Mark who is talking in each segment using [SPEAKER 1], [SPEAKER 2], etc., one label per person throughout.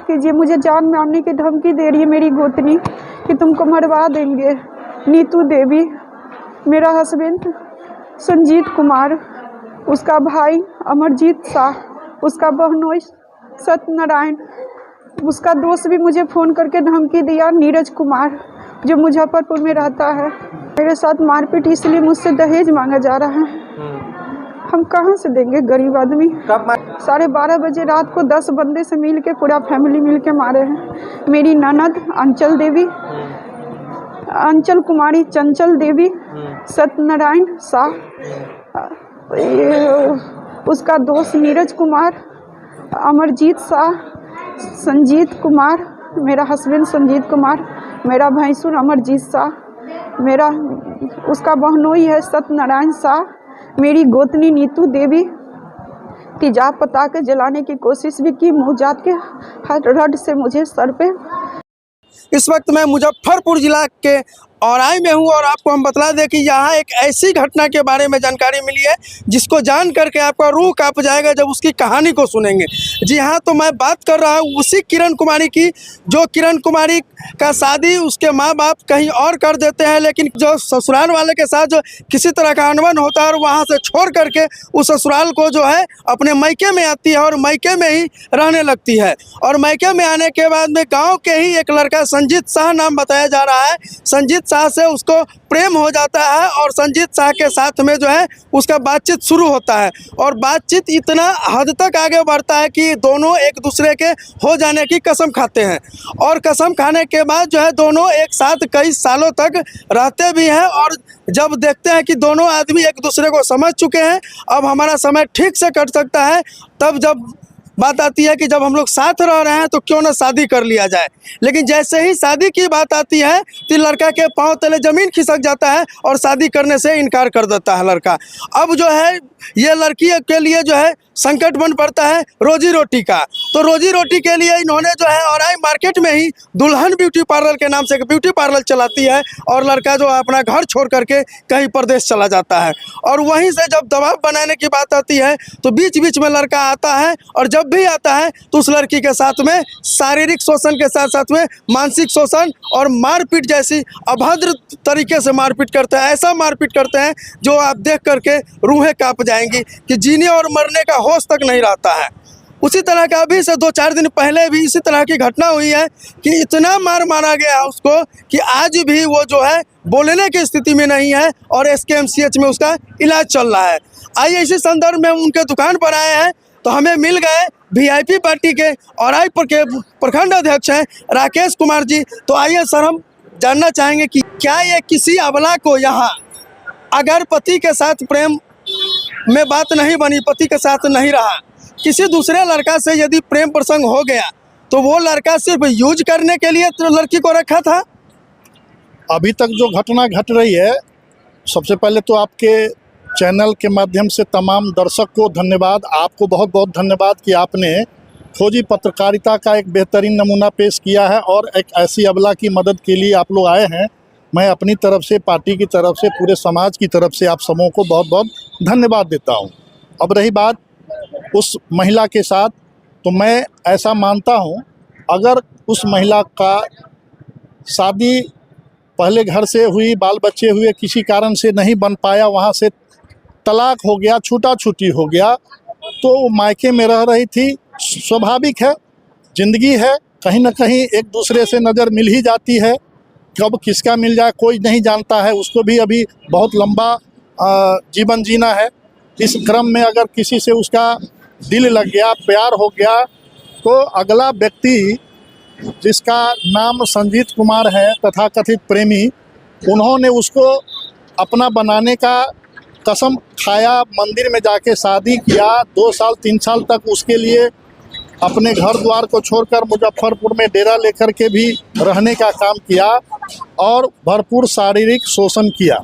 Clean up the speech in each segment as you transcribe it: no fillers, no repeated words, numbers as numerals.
[SPEAKER 1] कीजिए। मुझे जान मारने की धमकी दे रही है मेरी गोतनी कि तुमको मरवा देंगे। नीतू देवी, मेरा हस्बैंड संजीत कुमार, उसका भाई अमरजीत शाह, उसका बहनोई सत्यनारायण, उसका दोस्त भी मुझे फ़ोन करके धमकी दिया नीरज कुमार, जो मुजफ्फरपुर में रहता है। मेरे साथ मारपीट, इसलिए मुझसे दहेज मांगा जा रहा है। हम कहाँ से देंगे, गरीब आदमी। 12:30 बजे रात को 10 बंदे से मिल के, पूरा फैमिली मिल के मारे हैं। मेरी ननद अंचल देवी, अंचल कुमारी, चंचल देवी, सत्यनारायण शाह, उसका दोस्त नीरज कुमार, अमरजीत शाह, संजीत कुमार, मेरा हस्बैंड संजीत कुमार, मेरा भैंसुर अमरजीत शाह, मेरा उसका बहनोई है सत्यनारायण शाह, मेरी गोतनी नीतू देवी, तेजाब पता के जलाने की कोशिश भी की। मुँह जात के रड से मुझे सर पे।
[SPEAKER 2] इस वक्त मैं मुजफ्फरपुर जिला के औराई में हूँ और आपको हम बतला दें कि यहाँ एक ऐसी घटना के बारे में जानकारी मिली है जिसको जान करके आपका रूह कांप जाएगा जब उसकी कहानी को सुनेंगे। जी हाँ, तो मैं बात कर रहा हूँ उसी किरण कुमारी की, जो किरण कुमारी का शादी उसके माँ बाप कहीं और कर देते हैं, लेकिन जो ससुराल वाले के साथ जो किसी तरह का अनबन होता है और वहाँ से छोड़ करके उस ससुराल को जो है अपने मायके में आती है और मायके में ही रहने लगती है। और मायके में आने के बाद में गाँव के ही एक लड़का संजीत शाह नाम बताया जा रहा है, संजीत शाह से उसको प्रेम हो जाता है और संजीत शाह के साथ में जो है उसका बातचीत शुरू होता है और बातचीत इतना हद तक आगे बढ़ता है कि दोनों एक दूसरे के हो जाने की कसम खाते हैं और कसम खाने के बाद जो है दोनों एक साथ कई सालों तक रहते भी हैं। और जब देखते हैं कि दोनों आदमी एक दूसरे को समझ चुके हैं, अब हमारा समय ठीक से कट सकता है, तब जब बात आती है कि जब हम लोग साथ रह रहे हैं तो क्यों ना शादी कर लिया जाए। लेकिन जैसे ही शादी की बात आती है तो लड़का के पांव तले ज़मीन खिसक जाता है और शादी करने से इनकार कर देता है लड़का। अब जो है ये लड़की के लिए जो है संकट बन पड़ता है रोजी रोटी का। तो रोजी रोटी के लिए इन्होंने जो है औराई मार्केट में ही दुल्हन ब्यूटी पार्लर के नाम से एक ब्यूटी पार्लर चलाती है और लड़का जो अपना घर छोड़ करके कहीं प्रदेश चला जाता है। और वहीं से जब दबाव बनाने की बात आती है तो बीच बीच में लड़का आता है और जब भी आता है तो उस लड़की के साथ में शारीरिक शोषण के साथ साथ में मानसिक शोषण और मारपीट जैसी अभद्र तरीके से मारपीट करते हैं। ऐसा मारपीट करते हैं जो आप देख करके रूहें कांप जाएंगी कि जीने और मरने का होश तक नहीं रहता है। उसी तरह का अभी से 2-4 दिन पहले भी इसी तरह की घटना हुई है कि इतना मारा गया उसको कि आज भी वो जो है बोलने की स्थिति में नहीं है और SKMCH में उसका इलाज चल रहा है। आइए इसी संदर्भ में उनके दुकान पर आए हैं तो हमें मिल गए VIP पार्टी के औराई के प्रखंड अध्यक्ष हैं राकेश कुमार जी। तो आइए सर, हम जानना चाहेंगे कि क्या ये किसी अबला को यहाँ अगर पति के साथ प्रेम में बात नहीं बनी, पति के साथ नहीं रहा, किसी दूसरे लड़का से यदि प्रेम प्रसंग हो गया तो वो लड़का सिर्फ यूज करने के लिए तो लड़की को रखा था?
[SPEAKER 3] अभी तक जो घटना घट रही है, सबसे पहले तो आपके चैनल के माध्यम से तमाम दर्शक को धन्यवाद, आपको बहुत बहुत धन्यवाद कि आपने खोजी पत्रकारिता का एक बेहतरीन नमूना पेश किया है और एक ऐसी अबला की मदद के लिए आप लोग आए हैं। मैं अपनी तरफ से, पार्टी की तरफ से, पूरे समाज की तरफ से आप सबों को बहुत बहुत धन्यवाद देता हूं। अब रही बात उस महिला के साथ, तो मैं ऐसा मानता हूं अगर उस महिला का शादी पहले घर से हुई, बाल बच्चे हुए, किसी कारण से नहीं बन पाया, वहां से तलाक हो गया, छूटा छूटी हो गया, तो वो मायके में रह रही थी, स्वाभाविक है, ज़िंदगी है, कहीं ना कहीं एक दूसरे से नज़र मिल ही जाती है। कब किसका मिल जाए कोई नहीं जानता है, उसको भी अभी बहुत लंबा जीवन जीना है। इस क्रम में अगर किसी से उसका दिल लग गया, प्यार हो गया, तो अगला व्यक्ति जिसका नाम संजीत कुमार है, तथाकथित प्रेमी, उन्होंने उसको अपना बनाने का कसम खाया, मंदिर में जाके शादी किया, 2 साल 3 साल तक उसके लिए अपने घर द्वार को छोड़कर मुजफ्फरपुर में डेरा लेकर के भी रहने का काम किया और भरपूर शारीरिक शोषण किया।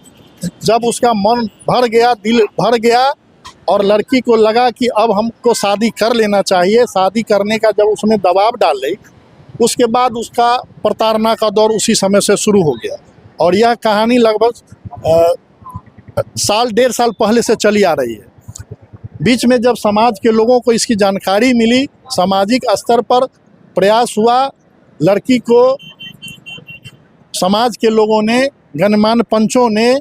[SPEAKER 3] जब उसका मन भर गया, दिल भर गया और लड़की को लगा कि अब हमको शादी कर लेना चाहिए, शादी करने का जब उसने दबाव डाले, उसके बाद उसका प्रताड़ना का दौर उसी समय से शुरू हो गया। और यह कहानी लगभग साल 1.5 साल पहले से चली आ रही है। बीच में जब समाज के लोगों को इसकी जानकारी मिली, सामाजिक स्तर पर प्रयास हुआ, लड़की को समाज के लोगों ने, गणमान्य पंचों ने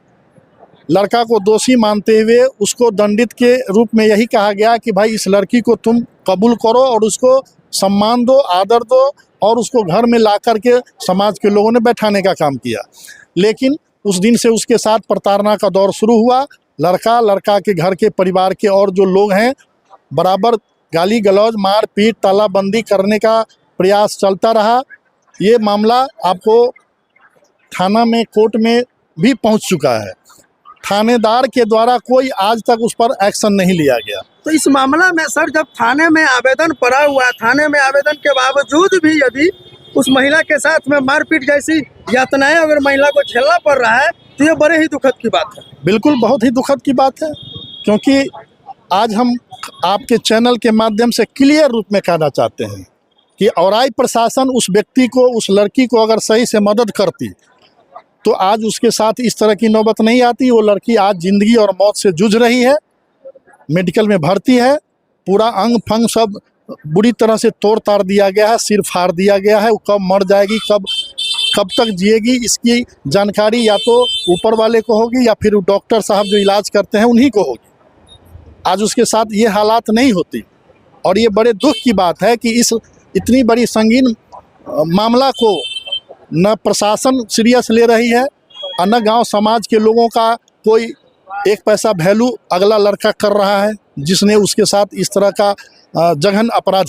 [SPEAKER 3] लड़का को दोषी मानते हुए उसको दंडित के रूप में यही कहा गया कि भाई इस लड़की को तुम कबूल करो और उसको सम्मान दो, आदर दो, और उसको घर में ला कर के समाज के लोगों ने बैठाने का काम किया। लेकिन उस दिन से उसके साथ प्रताड़ना का दौर शुरू हुआ। लड़का के घर के परिवार के और जो लोग हैं बराबर गाली गलौज, मार पीट, तालाबंदी करने का प्रयास चलता रहा। ये मामला आपको थाना में, कोर्ट में भी पहुंच चुका है। थानेदार के द्वारा कोई आज तक उस पर एक्शन नहीं लिया गया।
[SPEAKER 2] तो इस मामला में सर, जब थाने में आवेदन पड़ा हुआ है, थाने में आवेदन के बावजूद भी यदि उस महिला के साथ में मारपीट जैसी यातनाएं अगर महिला को झेलना पड़ रहा है तो ये बड़े ही दुखद की बात है।
[SPEAKER 3] बिल्कुल, बहुत ही दुखद की बात है, क्योंकि आज हम आपके चैनल के माध्यम से क्लियर रूप में कहना चाहते हैं कि औराई प्रशासन उस व्यक्ति को, उस लड़की को अगर सही से मदद करती तो आज उसके साथ इस तरह की नौबत नहीं आती। वो लड़की आज ज़िंदगी और मौत से जूझ रही है, मेडिकल में भर्ती है, पूरा अंग फंग सब बुरी तरह से तोड़ ताड़ दिया गया है, सिर फाड़ दिया गया है। वो कब मर जाएगी, कब तक जिएगी, इसकी जानकारी या तो ऊपर वाले को होगी या फिर डॉक्टर साहब जो इलाज करते हैं उन्हीं को होगी। आज उसके साथ ये हालात नहीं होती, और ये बड़े दुख की बात है कि इस इतनी बड़ी संगीन मामला को न प्रशासन सीरियस ले रही है और न गांव समाज के लोगों का कोई एक पैसा वैल्यू अगला लड़का कर रहा है जिसने उसके साथ इस तरह का जघन्य अपराध